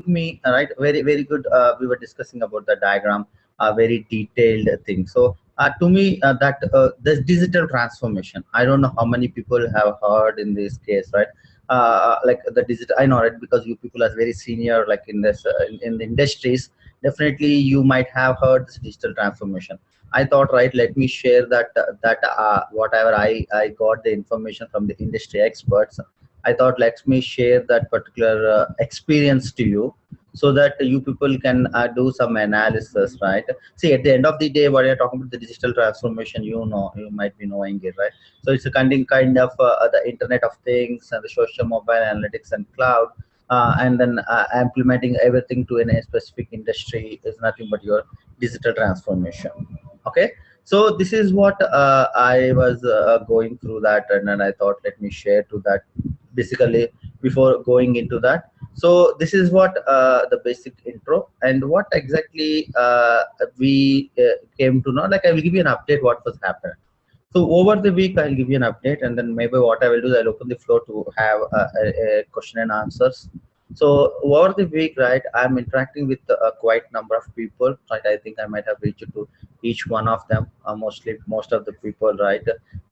me, right? Very good. We were discussing about the diagram, a very detailed thing. So to me, that this digital transformation, I don't know how many people have heard in this case, right? Like the digital, I know, right? Because you people are very senior, like in this in the industries, definitely you might have heard this digital transformation. I thought, right, let me share that whatever I got the information from the industry experts. I thought, let me share that particular experience to you, so that you people can do some analysis, right? See, at the end of the day, what you're talking about the digital transformation, you know, you might be knowing it, right? So it's a kind of the Internet of Things and the social mobile analytics and cloud, and then implementing everything to a specific industry is nothing but your digital transformation. Okay, so this is what I was going through that, and then I thought, let me share to that basically before going into that. So this is what the basic intro, and what exactly we came to know. Like, I will give you an update what was happened. So over the week, I'll give you an update, and then maybe what I will do is I'll open the floor to have a question and answers. So over the week, right, I'm interacting with a quite number of people. Right, I think I might have reached to each one of them. Mostly, most of the people, right,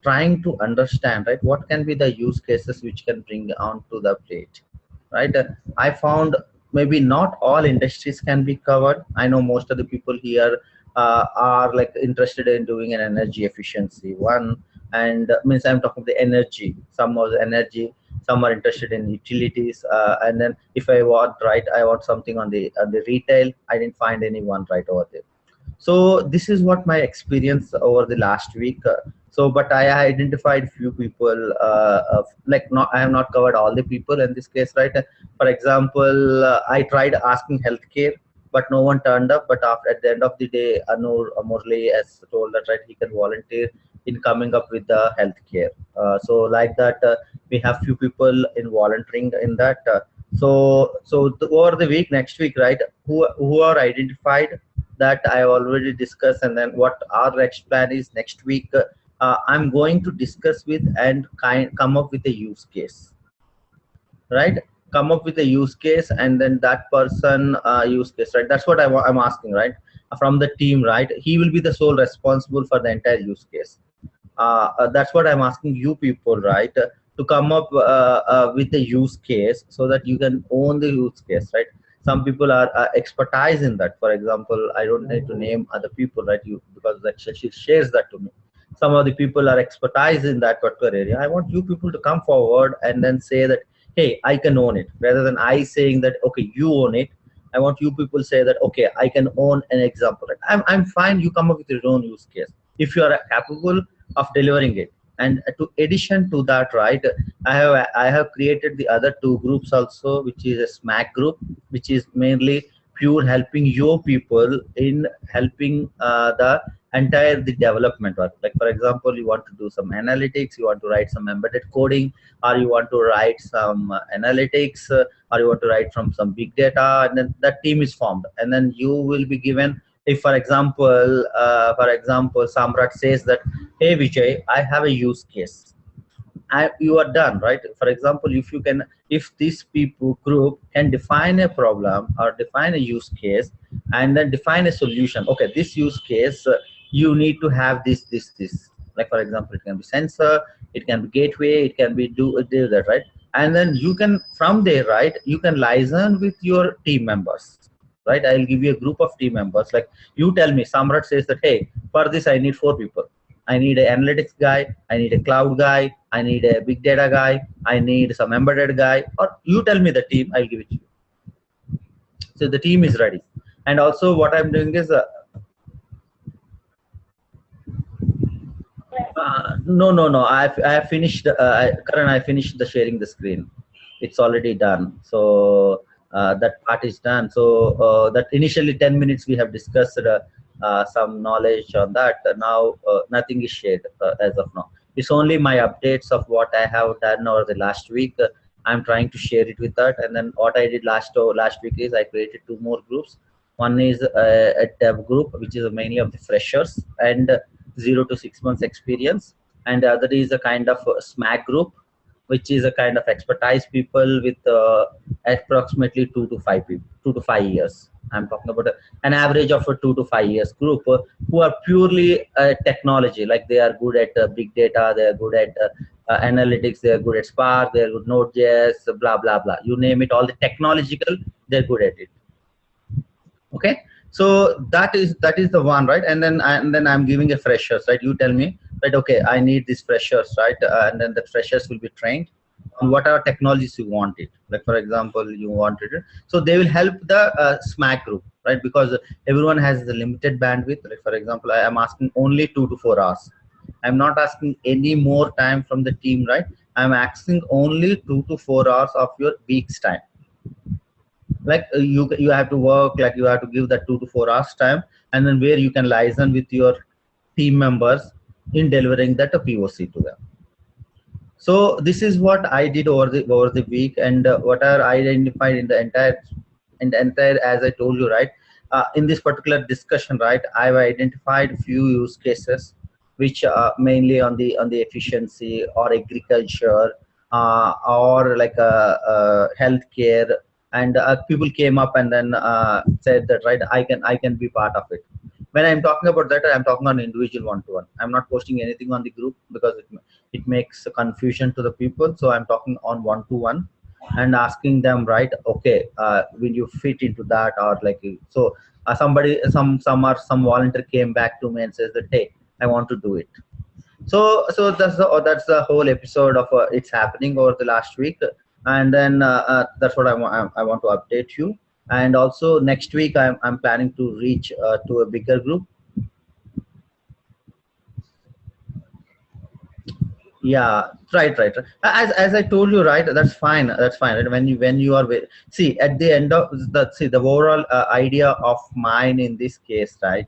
trying to understand, right, what can be the use cases which can bring on to the plate, right? I found maybe not all industries can be covered. I know most of the people here are like interested in doing an energy efficiency one, and means I'm talking the energy, some of the energy, some are interested in utilities, and then if I want, right, I want something on the retail, I didn't find anyone right over there. So this is what my experience over the last week. So but I identified few people, like, not, I have not covered all the people in this case, right? For example, I tried asking healthcare, but no one turned up. But after, at the end of the day, Anur Murli has told that, right, he can volunteer in coming up with the healthcare. So like that, we have few people in volunteering in that. Over the week, next week, right, who are identified, that I already discussed, and then what our next plan is next week. I'm going to discuss with and come up with a use case, right? Come up with a use case, and then that person use case, right? That's what I'm asking, right? From the team, right? He will be the sole responsible for the entire use case. That's what I'm asking you people, right? To come up with a use case so that you can own the use case, right? Some people are expertise in that. For example, I don't need to name other people, right? You, because that she shares that to me. Some of the people are expertise in that particular area. I want you people to come forward and then say that, hey, I can own it, rather than I saying that, okay, you own it. I want you people say that, okay, I can own an example. Right? I'm fine. You come up with your own use case if you are capable of delivering it. And to addition to that, right, I have created the other two groups also, which is a smack group, which is mainly pure helping your people in helping the entire the development work. Like, for example, you want to do some analytics, you want to write some embedded coding, or you want to write some analytics, or you want to write from some big data, and then that team is formed, and then you will be given. If, for example, Samrat says that, hey Vijay, I have a use case. You are done, right? For example, if you can, if this people group can define a problem or define a use case, and then define a solution. Okay, this use case, you need to have this. Like, for example, it can be sensor, it can be gateway, it can be do that, right? And then you can, from there, right, you can liaison with your team members, right? I'll give you a group of team members. Like, you tell me, Samrat says that, hey, for this I need 4 people. I need an analytics guy, I need a cloud guy, I need a big data guy, I need some embedded guy, or you tell me the team, I'll give it to you. So the team is ready. And also what I'm doing is, no, I have finished, Karan, I finished the sharing the screen. It's already done. So that part is done. So that initially 10 minutes we have discussed some knowledge on that. Now nothing is shared as of now. It's only my updates of what I have done over the last week. I'm trying to share it with that. And then what I did last week is I created 2 more groups. One is a dev group, which is mainly of the freshers and 0 to 6 months experience, and the other is a kind of a smack group, which is a kind of expertise people with approximately 2 to 5 years. I'm talking about an average of a 2 to 5 years group who are purely technology, like they are good at big data, they are good at analytics, they are good at Spark, they are good Node.js, blah blah blah. You name it, all the technological, they're good at it. Okay, so that is the one, right? And then I'm giving a freshers, right? You tell me, right? Okay, I need these freshers, right? And then the freshers will be trained on what are technologies you want it. Like for example, you wanted it, so they will help the SMAC group, right? Because everyone has the limited bandwidth. Like for example, I am asking only 2 to 4 hours. I'm not asking any more time from the team, right? I'm asking only 2 to 4 hours of your week's time. Like you have to work, like you have to give that 2 to 4 hours time, and then where you can liaison with your team members in delivering that a POC to them. So this is what I did over the week, and what are I identified in the entire, as I told you, right? In this particular discussion, right, I've identified few use cases which are mainly on the efficiency or agriculture, or like healthcare, and people came up and then said that, right, I can be part of it. When I'm talking about that, I'm talking on individual one-to-one. I'm not posting anything on the group because it makes a confusion to the people. So I'm talking on one-to-one and asking them, right, okay, will you fit into that, or like, so somebody, some volunteer came back to me and says that, hey, I want to do it. So that's the whole episode of it's happening over the last week. And then that's what I want to update you. And also next week I'm planning to reach to a bigger group. Yeah, right. As I told you, right, that's fine, right? When you are see at the end of the overall idea of mine in this case, right?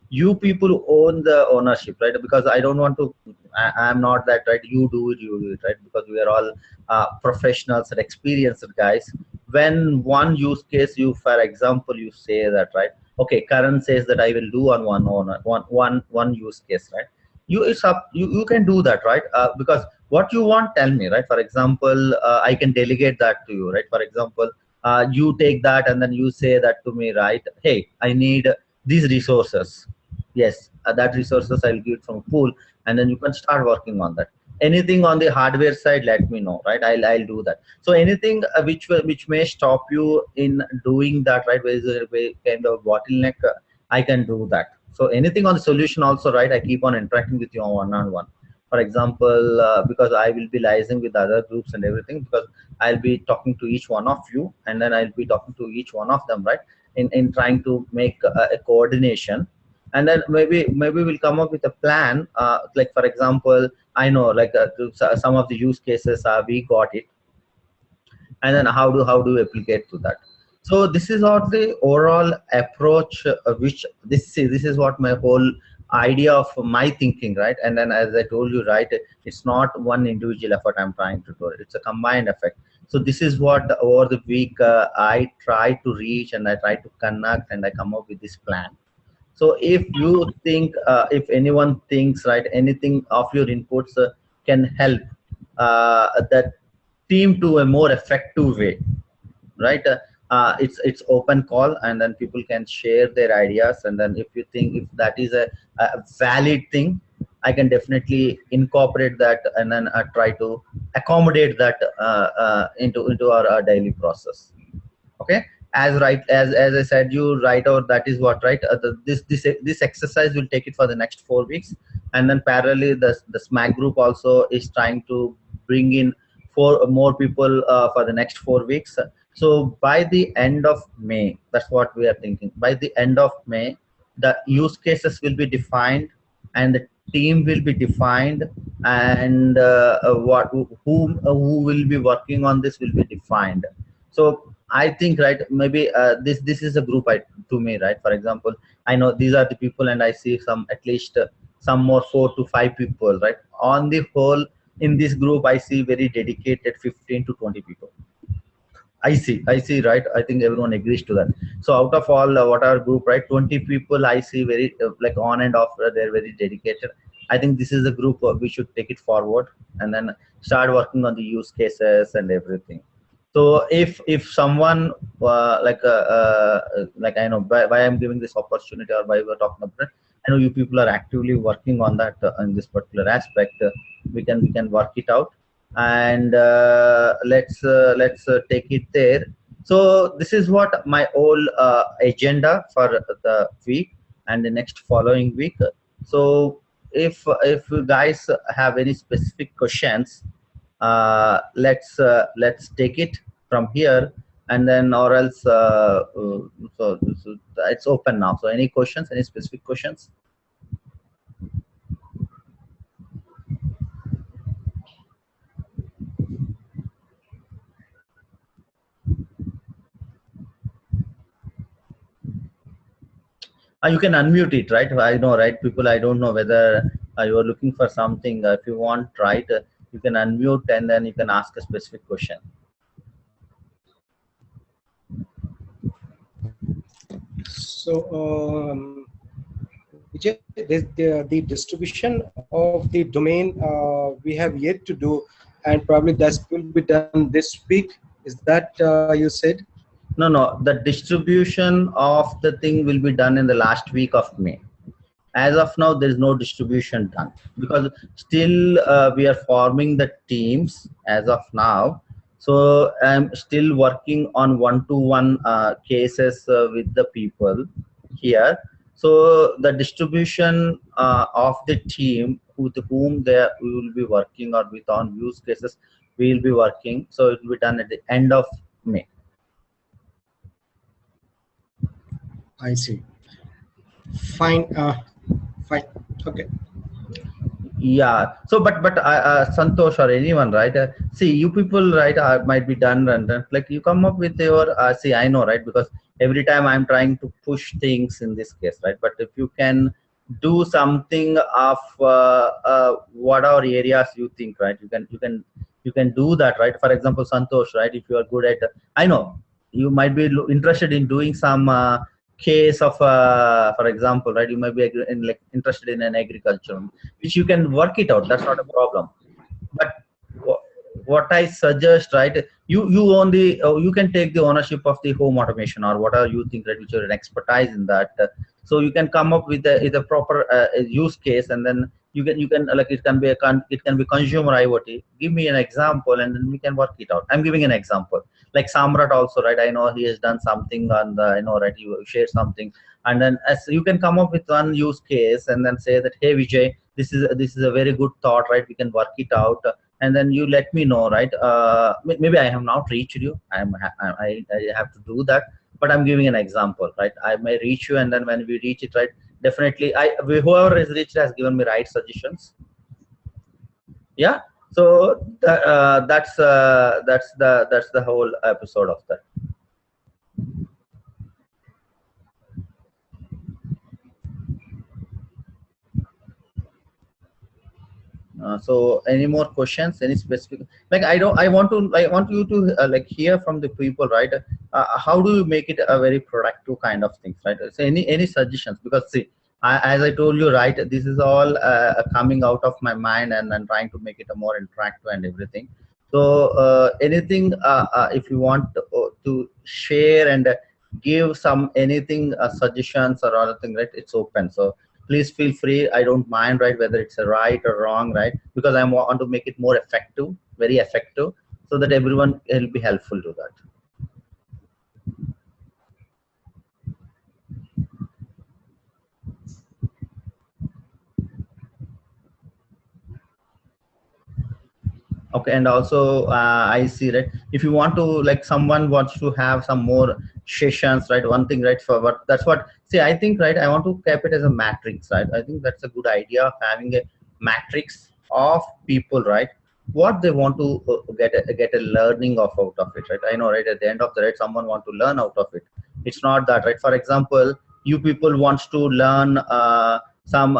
You people own the ownership, right? Because I don't want to, I'm not that, right? You do it, right? Because we are all professionals and experienced guys. When one use case, you, for example, you say that, right? Okay, Karan says that I will do on one use case, right? You can do that, right? Because what you want, tell me, right? For example, I can delegate that to you, right? For example, you take that and then you say that to me, right? Hey, I need these resources. Yes, that resources I'll give it from pool, and then you can start working on that. Anything on the hardware side, let me know, right? I'll do that. So anything which may stop you in doing that, right? Where is a kind of bottleneck, I can do that. So anything on the solution also, right? I keep on interacting with you on one-on-one. For example, because I will be liaising with other groups and everything, because I'll be talking to each one of you, and then I'll be talking to each one of them, right? In trying to make a coordination, and then maybe we'll come up with a plan. Like for example, I know, like some of the use cases we got it, and then how do we applicate to that. So this is what the overall approach, which this is what my whole idea of my thinking, right? And then, as I told you, right, it's not one individual effort I'm trying to do, it's a combined effect. So this is what over the week I try to reach, and I try to connect, and I come up with this plan. So if you think, if anyone thinks, right, anything of your inputs can help that team to a more effective way, right? It's open call, and then people can share their ideas, and then if you think if that is a valid thing, I can definitely incorporate that, and then try to accommodate that into our daily process. Okay, as I said, you write out, that is what, right? This exercise will take it for the next 4 weeks, and then parallelly the SMAC group also is trying to bring in 4 more people for the next 4 weeks. So by the end of May, that's what we are thinking. By the end of May, the use cases will be defined, and the team will be defined, and who will be working on this will be defined. So I think, right, maybe this is a group to me, right? For example, I know these are the people, and I see some, at least some more 4 to 5 people, right? On the whole, in this group, I see very dedicated 15 to 20 people. I see, right? I think everyone agrees to that. So out of all what our group, right, 20 people I see very like on and off, they're very dedicated. I think this is the group we should take it forward and then start working on the use cases and everything. So if someone like I know why I'm giving this opportunity or why we're talking about it, I know you people are actively working on that in this particular aspect. We can work it out, and let's take it there. So this is what my whole agenda for the week and the next following week. So if you guys have any specific questions, let's take it from here, and then or else so it's open now. So any questions, any specific questions? You can unmute it, right? I know, right? People, I don't know whether you are looking for something. If you want, right, you can unmute and then you can ask a specific question. So, Vijay, the distribution of the domain we have yet to do, and probably that will be done this week. Is that you said? No, the distribution of the thing will be done in the last week of May. As of now, there is no distribution done because still we are forming the teams as of now. So I'm still working on one-to-one cases with the people here. So the distribution of the team with whom we will be working or with on use cases we will be working. So it will be done at the end of May. I see. Fine. Fine. Okay. Yeah. So but Santosh or anyone, right, see you people, right, might be done and like you come up with your see I know, right, because every time I'm trying to push things in this case, right, but if you can do something of what are areas you think, right, you can do that, right. For example, Santosh, right, if you are good at I know you might be interested in doing some case of for example, right, you might be like interested in an agriculture, which you can work it out, that's not a problem. But what I suggest, right, you own the you can take the ownership of the home automation or whatever you think, right, which are an expertise in that. So you can come up with a proper use case, and then you can like it can be consumer IoT. Give me an example and then we can work it out. I'm giving an example like Samrat also, right, I know he has done something on the, I know, right, you share something, and then as you can come up with one use case and then say that, hey Vijay, this is a very good thought, right, we can work it out, and then you let me know, right. Maybe I have not reached you, I have to do that, but I'm giving an example, right. I may reach you, and then when we reach it, right, definitely whoever is reached has given me right suggestions. Yeah. So that's the whole episode of that. So any more questions, any specific, like I want you to like hear from the people, right. How do you make it a very productive kind of things, right. So any suggestions, because see, as I told you, right, this is all coming out of my mind and then trying to make it a more interactive and everything. So anything if you want to share and give some anything suggestions or other thing, right, it's open. So please feel free, I don't mind, right, whether it's a right or wrong, right, because I want to make it more effective, very effective, so that everyone will be helpful to that. Okay. And also I see, right, if you want to, like someone wants to have some more sessions, right, one thing, right, for what, that's what, see I think, right, I want to keep it as a matrix, right. I think that's a good idea of having a matrix of people, right, what they want to get a learning of out of it, right. I know, right, at the end of the day, someone want to learn out of it. It's not that, right. For example, you people wants to learn some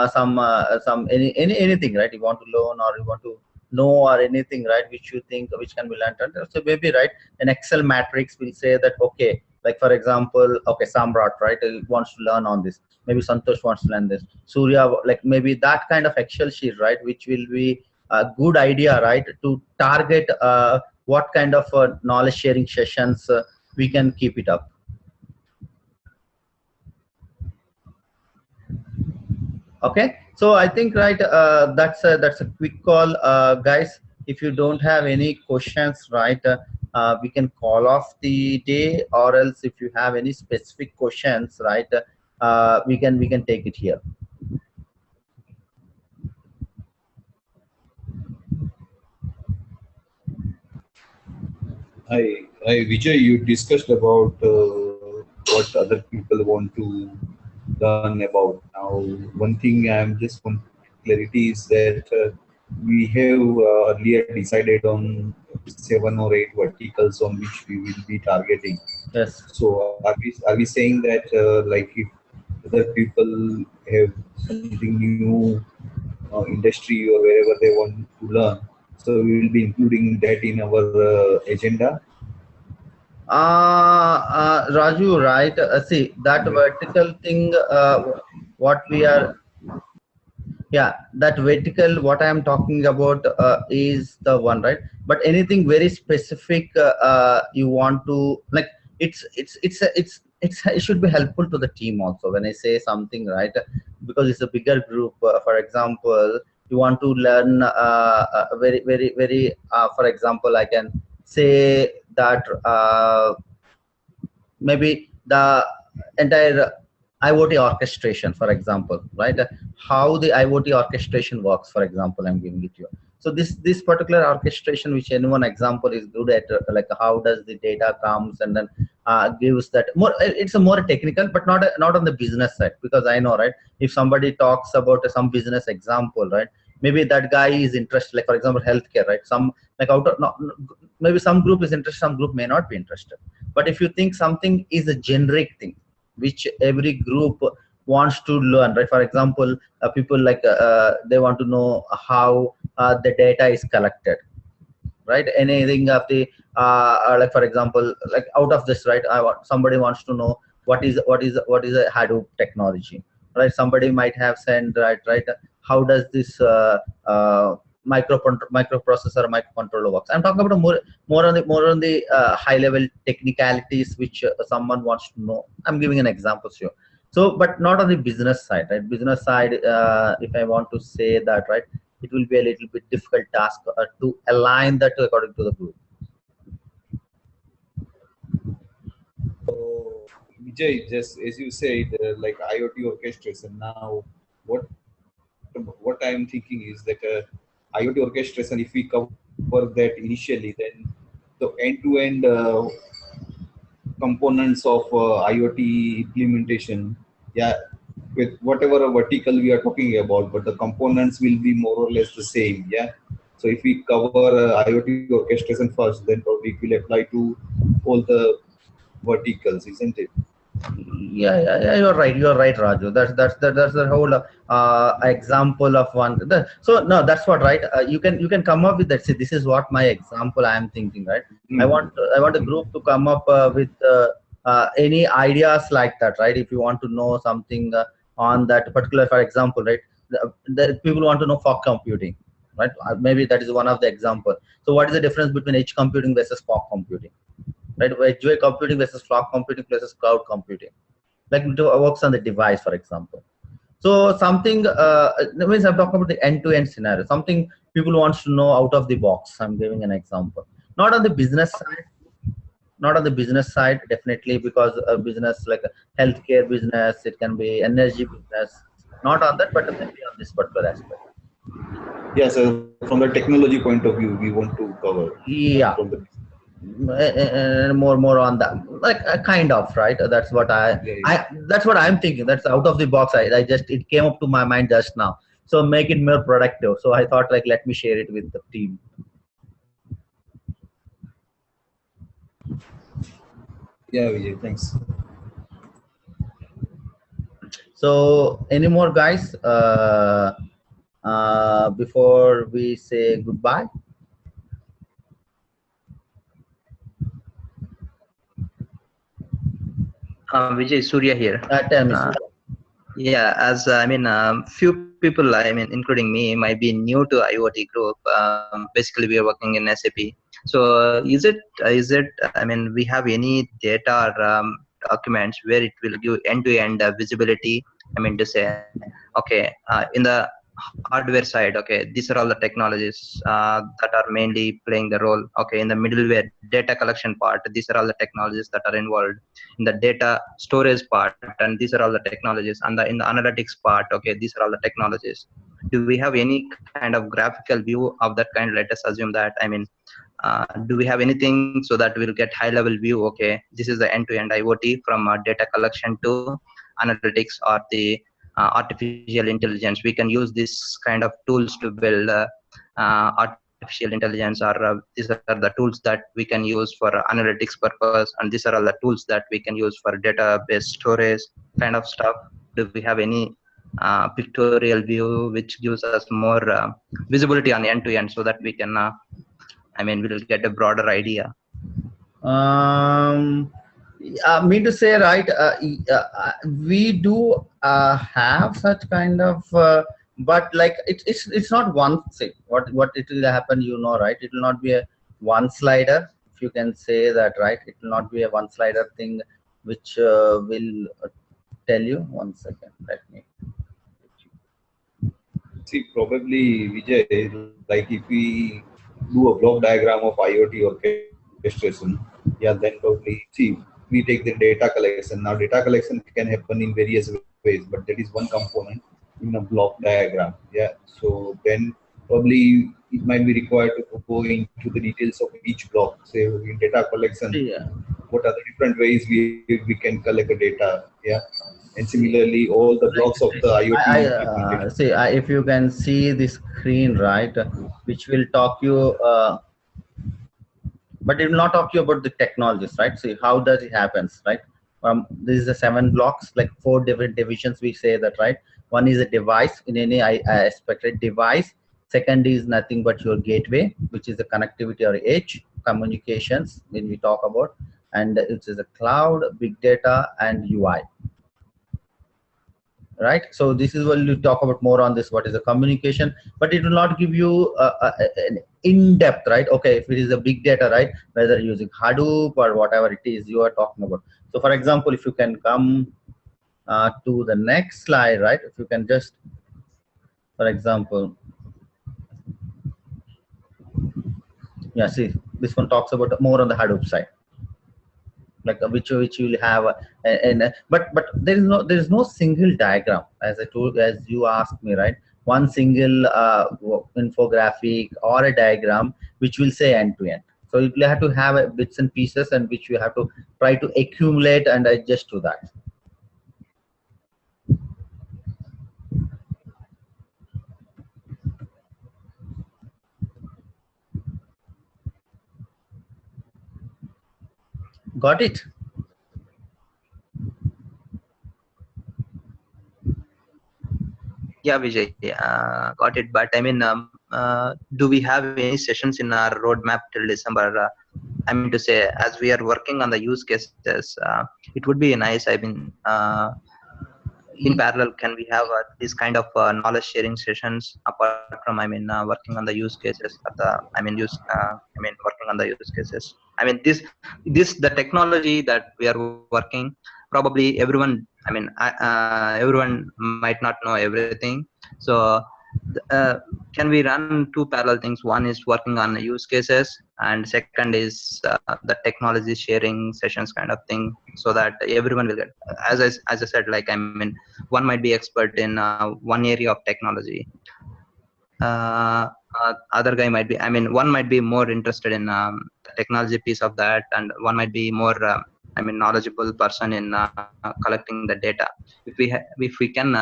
anything, right, you want to learn or you want to know or anything, right, which you think which can be learned. So maybe, right, an Excel matrix will say that, okay, Like for example, okay, Samrat, right, wants to learn on this. Maybe Santosh wants to learn this. Surya, like maybe that kind of Excel sheet, right, which will be a good idea, right, to target what kind of knowledge sharing sessions we can keep it up. Okay, so I think, right, that's a quick call, guys. If you don't have any questions, right, we can call off the day, or else if you have any specific questions, right, we can take it here. I Vijay, you discussed about what other people want to learn about. Now, one thing I'm just want clarity is that we have earlier decided on 7 or 8 verticals on which we will be targeting. Yes. So, are we saying that like if other people have something new industry or wherever they want to learn, so we will be including that in our agenda? Raju, right? See that vertical thing. What we are, yeah, that vertical. What I am talking about is the one, right? But anything very specific you want to, like, it should be helpful to the team also. When I say something, right, because it's a bigger group. For example, you want to learn very. For example, I can say that. Maybe the entire IoT orchestration, for example, right? How the IoT orchestration works, for example, I'm giving it to you. So this particular orchestration, which anyone example is good at, like how does the data comes and then gives that more. It's a more technical, but not on the business side, because I know, right? If somebody talks about some business example, right? Maybe that guy is interested, like for example, healthcare, right? Some like out of no, maybe some group is interested, some group may not be interested. But if you think something is a generic thing which every group wants to learn, right? For example, people like they want to know how the data is collected, right? Anything of the like for example, like out of this, right, somebody wants to know what is a Hadoop technology, right? Somebody might have sent, right, how does this microprocessor, microcontroller works. I'm talking about more on the high level technicalities which someone wants to know. I'm giving an example here. So but not on the business side, right? Business side, if I want to say that, right, it will be a little bit difficult task to align that according to the group. So, Vijay, just as you said, like IoT orchestration. Now, what I'm thinking is that IoT orchestration, if we cover that initially, then the end-to-end components of IoT implementation, yeah, with whatever vertical we are talking about, but the components will be more or less the same, yeah. So if we cover IoT orchestration first, then probably it will apply to all the verticals, isn't it? Yeah, you're right, Raju. That's the whole example of one. So no, that's what, right. You can come up with that. See, this is what my example I am thinking, right. Mm. I want a group to come up with any ideas like that, right. If you want to know something on that particular, for example, right, the people want to know fog computing, right. Maybe that is one of the example. So what is the difference between edge computing versus fog computing, right? Edge computing versus fog computing versus cloud computing, like it works on the device, for example. So something means I'm talking about the end-to-end scenario, something people wants to know out of the box. I'm giving an example. Not on the business side, not on the business side, definitely, because a business like a healthcare business, it can be energy business, not on that, but maybe on this particular aspect. Yeah, so from the technology point of view, we want to cover, not Yeah. from the. More on that, like kind of, right. That's what Yeah, yeah. that's what I'm thinking. That's out of the box. I just, it came up to my mind just now, so make it more productive. So I thought, like, let me share it with the team. Yeah, Vijay, thanks. So any more guys before we say goodbye? Vijay, Surya here. Tell me, Uh, Surya. yeah, as I mean, few people, I mean, including me, might be new to IoT group. Basically, we are working in SAP. So, is it? I mean, we have any data or documents where it will give end-to-end visibility? I mean, to say, okay, in the hardware side, okay, these are all the technologies that are mainly playing the role. Okay, in the middleware data collection part, these are all the technologies that are involved in the data storage part, and these are all the technologies, and in the analytics part, okay, these are all the technologies. Do we have any kind of graphical view of that kind? Let us assume that, I mean, do we have anything so that we'll get high level view? Okay, this is the end-to-end IoT from data collection to analytics or the artificial intelligence. We can use this kind of tools to build artificial intelligence, or these are the tools that we can use for analytics purpose, and these are all the tools that we can use for database storage kind of stuff. Do we have any pictorial view which gives us more visibility on end to end, so that we can I mean, we'll get a broader idea? Mean to say, right, we do have such kind of, but like it's not one thing. What it will happen, you know, right? It will not be a one slider, if you can say that, right? It will not be a one slider thing, which will tell you. One second, let me. See, probably Vijay, like if we do a block diagram of IoT orchestration, yeah, then probably see we take the data collection. Now, data collection can happen in various ways, but that is one component in a block diagram. Yeah, so then probably it might be required to go into the details of each block. Say in data collection, Yeah. what are the different ways we can collect the data? Yeah, and similarly, all the blocks of the IoT implementation. See, if you can see the screen, right, which will talk you, but it will not talk you about the technologies, right? See, how does it happens, right? This is the 7 blocks, like 4 different divisions. We say that, right? One is a device in any aspect, right? Device. Second is nothing but your gateway, which is the connectivity or edge communications when we talk about, and it is a cloud, big data, and UI. Right, so this is what we'll talk about more on this, what is the communication, but it will not give you an in-depth, right? Okay, if it is a big data, right, whether using Hadoop or whatever it is you are talking about. So for example, if you can come to the next slide, right, if you can just, for example, yeah, see, this one talks about more on the Hadoop side, like which will have but there is no single diagram, as I told, as you asked me, right? One single infographic or a diagram which will say end to end. So you will have to have bits and pieces, and which you have to try to accumulate and adjust to that. Got it? Yeah, Vijay, got it. But I mean, do we have any sessions in our roadmap till December? I mean to say, as we are working on the use cases, it would be nice. I mean, in parallel, can we have this kind of knowledge sharing sessions apart from, I mean, working on the use cases? Working on the use cases. I mean, this the technology that we are working. Probably everyone. I mean, everyone might not know everything. So, can we run 2 parallel things? One is working on use cases, and second is the technology sharing sessions kind of thing, so that everyone will get, as I said, like, I mean, one might be expert in one area of technology, other guy might be, I mean, one might be more interested in the technology piece of that, and one might be more I mean, knowledgeable person in collecting the data. If we can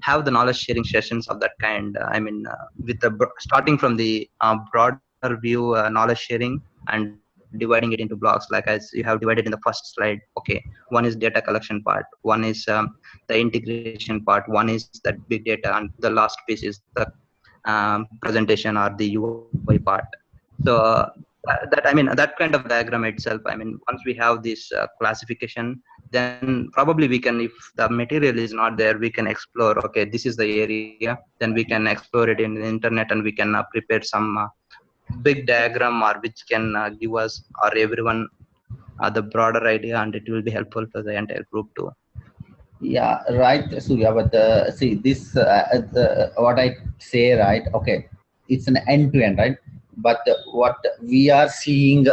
have the knowledge sharing sessions of that kind, I mean, with the starting from the broader view knowledge sharing, and dividing it into blocks, like as you have divided in the first slide. Okay, one is data collection part, one is the integration part, one is that big data, and the last piece is the presentation or the UI part. So that I mean, that kind of diagram itself, I mean, once we have this classification, then probably we can, if the material is not there, we can explore, okay, this is the area, then we can explore it in the internet, and we can prepare some big diagram, or which can give us or everyone the broader idea, and it will be helpful for the entire group too. Yeah, right, Surya. But see, this what I say, right? Okay, it's an end-to-end, right? But what we are seeing,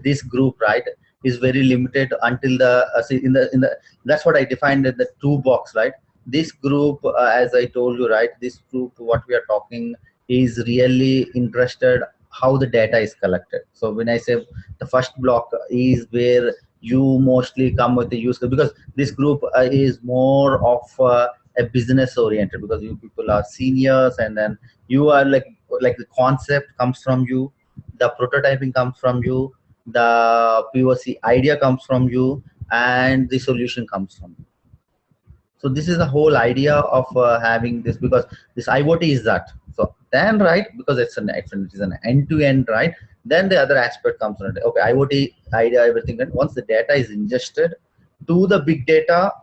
this group, right, is very limited until the see in the that's what I defined in the two box, right? This group, as I told you, right? This group, what we are talking, is really interested how the data is collected. So when I say the first block is where you mostly come with the use case, because this group is more of a business oriented, because you people are seniors, and then you are like the concept comes from you, the prototyping comes from you, the POC idea comes from you, and the solution comes from you. So this is the whole idea of having this, because this IoT is that. So then, right, because it is an end-to-end, right, then the other aspect comes on it. Okay, IoT idea, everything, and once the data is ingested to the big data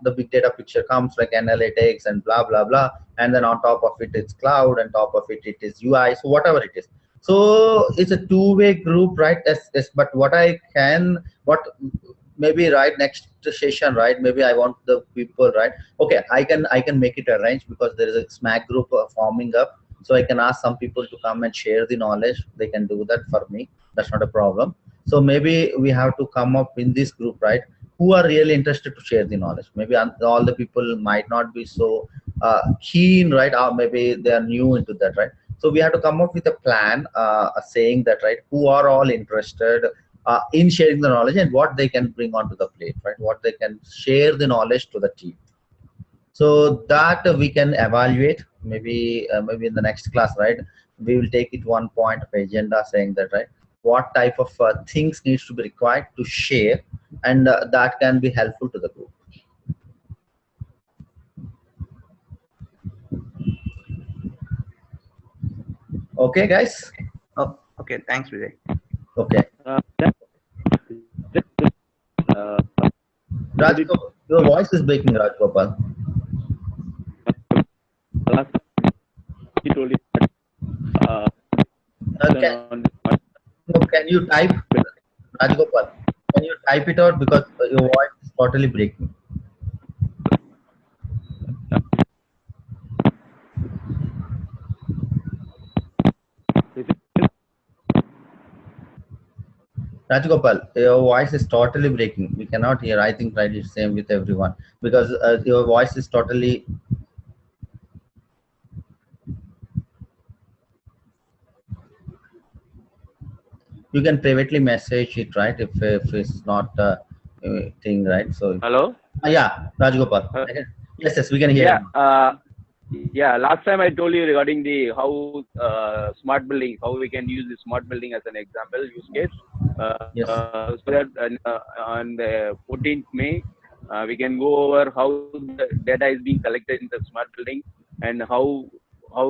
picture comes, like analytics and blah blah blah, and then on top of it it's cloud, and top of it is UI, so whatever it is. So it's a two-way group, right? Yes, but what maybe, right, next session, right, maybe I want the people, right, okay, I can make it arrange, because there is a smack group forming up, so I can ask some people to come and share the knowledge. They can do that for me, that's not a problem. So maybe we have to come up in this group, right, who are really interested to share the knowledge. Maybe all the people might not be so keen, right, or maybe they are new into that, right? So we have to come up with a plan, saying that, right, who are all interested in sharing the knowledge, and what they can bring onto the plate, right, what they can share the knowledge to the team, so that we can evaluate. Maybe in the next class, right, we will take it one point of agenda, saying that, right, what type of things needs to be required to share, and that can be helpful to the group. Okay, guys. Oh, okay, thanks, Vivek. Okay, Uh, Raj, your voice is breaking, Raj Gopal. last he told you Can you type, Raj Gopal? Can you type it out, because your voice is totally breaking? Rajgopal, your voice is totally breaking. We cannot hear. I think, right, it's same with everyone, because your voice is totally. You can privately message it, right, if it's not thing, right? So hello. yeah, Rajgopal. Yes, we can hear. Yeah. Yeah, last time I told you regarding the how smart building, how we can use the smart building as an example use case. Yes. So that on the 14th May, we can go over how the data is being collected in the smart building, and how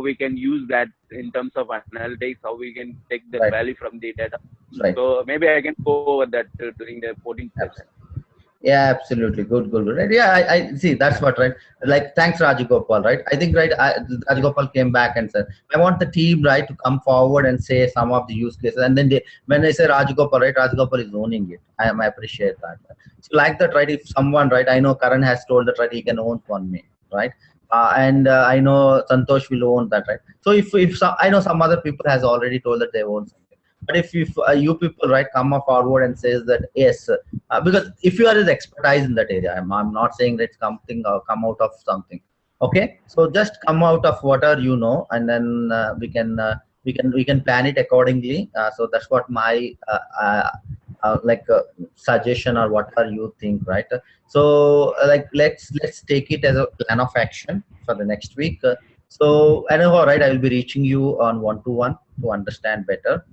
we can use that in terms of analytics, how we can take the Right. value from the data. Right. So maybe I can go over that during the 14th session. Yeah, absolutely. Good. Right. Yeah, I see. That's what, right. Like, thanks, Rajgopal, right. I think, right, Rajgopal came back and said, I want the team, right, to come forward and say some of the use cases. And then when they say Rajgopal, right, Rajgopal is owning it. I appreciate that. So like that, right, if someone, right, I know Karan has told that, right, he can own 1 May, right. And I know Santosh will own that, right. So if some, I know some other people has already told that they own something. But if you people, right, come forward and says that, yes, because if you are his expertise in that area, I'm not saying that something come out of something. Okay, so just come out of whatever you know, and then we can plan it accordingly. So that's what my suggestion, or whatever you think, right? So like let's take it as a plan of action for the next week. So anyhow, right, I will be reaching you on one-to-one to understand better,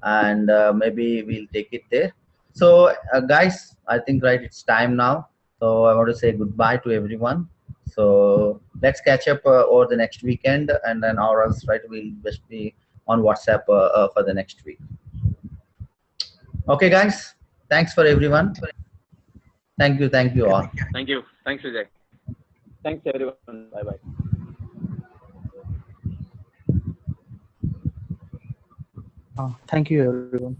and maybe we'll take it there. So guys, I think, right, it's time now. So I want to say goodbye to everyone. So let's catch up over the next weekend, and then or else, right, we'll just be on WhatsApp for the next week. Okay, guys, thanks for everyone. Thank you all. Thank you. Thanks, Vijay. Thanks, everyone. Bye bye. Thank you, everyone.